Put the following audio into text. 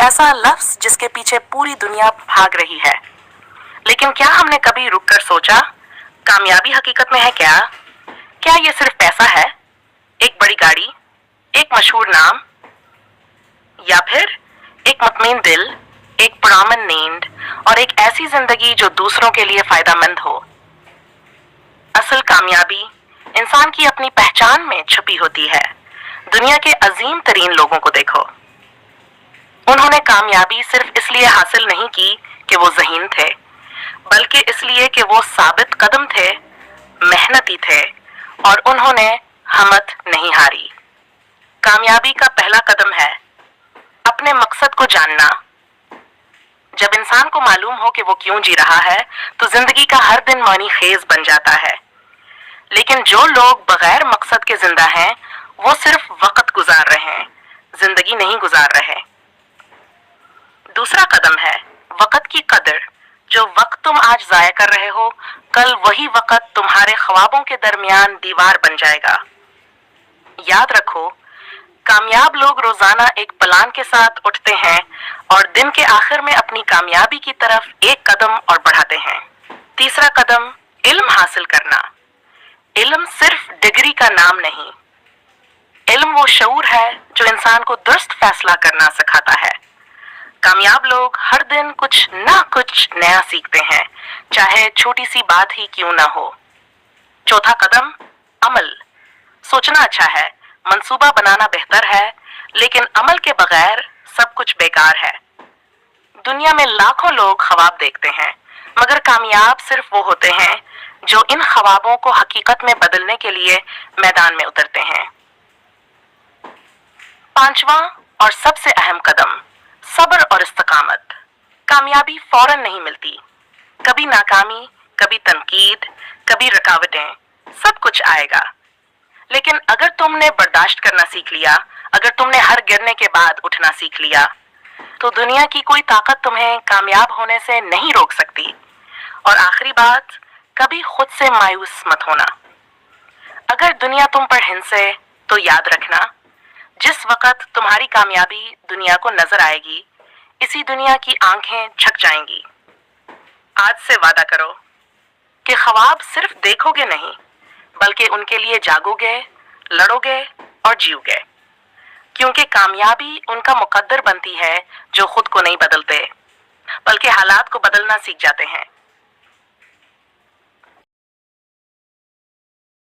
ऐसा लफ्ज जिसके पीछे पूरी दुनिया भाग रही है। लेकिन क्या हमने कभी रुककर सोचा, कामयाबी हकीकत में है क्या? क्या ये सिर्फ पैसा है, एक बड़ी गाड़ी, एक मशहूर नाम, या फिर एक मुतमईन दिल, एक पुरअमन नींद और एक ऐसी जिंदगी जो दूसरों के लिए फायदेमंद हो? असल कामयाबी इंसान की अपनी पहचान में छुपी होती है। दुनिया के अजीम तरीन लोगों को देखो, उन्होंने कामयाबी सिर्फ इसलिए हासिल नहीं की कि वो ज़हीन थे, बल्कि इसलिए कि वो साबित कदम थे, मेहनती थे और उन्होंने हिम्मत नहीं हारी। कामयाबी का पहला कदम है अपने मकसद को जानना। जब इंसान को मालूम हो कि वो क्यों जी रहा है, तो जिंदगी का हर दिन मानी खेज बन जाता है। लेकिन जो लोग बगैर मकसद के जिंदा हैं, वो सिर्फ वक्त गुजार रहे हैं, जिंदगी नहीं गुजार रहे। दूसरा कदम है वक्त की कदर। जो वक्त तुम आज जाया कर रहे हो, कल वही वक्त तुम्हारे ख्वाबों के दरमियान दीवार बन जाएगा। याद रखो, कामयाब लोग रोजाना एक प्लान के साथ उठते हैं और दिन के आखिर में अपनी कामयाबी की तरफ एक कदम और बढ़ाते हैं। तीसरा कदम इल्म हासिल करना। इल्म सिर्फ डिग्री का नाम नहीं, इल्म वो शऊर है जो इंसान को दुरुस्त फैसला करना सिखाता है। कामयाब लोग हर दिन कुछ ना कुछ नया सीखते हैं, चाहे छोटी सी बात ही क्यों ना हो। चौथा कदम अमल। सोचना अच्छा है, मंसूबा बनाना बेहतर है, लेकिन अमल के बगैर सब कुछ बेकार है। दुनिया में लाखों लोग ख्वाब देखते हैं, मगर कामयाब सिर्फ वो होते हैं जो इन ख्वाबों को हकीकत में बदलने के लिए मैदान में उतरते हैं। पांचवा और सबसे अहम कदम सब्र और इस्तकामत। कामयाबी फौरन नहीं मिलती, कभी नाकामी, कभी तनकीद, कभी रुकावटें, सब कुछ आएगा। लेकिन अगर तुमने बर्दाश्त करना सीख लिया, अगर तुमने हर गिरने के बाद उठना सीख लिया, तो दुनिया की कोई ताकत तुम्हें कामयाब होने से नहीं रोक सकती। और आखिरी बात, कभी खुद से मायूस मत होना। अगर दुनिया तुम पर हिंसे, तो याद रखना, जिस वक्त तुम्हारी कामयाबी दुनिया को नजर आएगी, इसी दुनिया की आंखें झक जाएंगी। आज से वादा करो कि ख्वाब सिर्फ देखोगे नहीं, बल्कि उनके लिए जागोगे, लड़ोगे और जियोगे। क्योंकि कामयाबी उनका मुकद्दर बनती है जो खुद को नहीं बदलते, बल्कि हालात को बदलना सीख जाते हैं।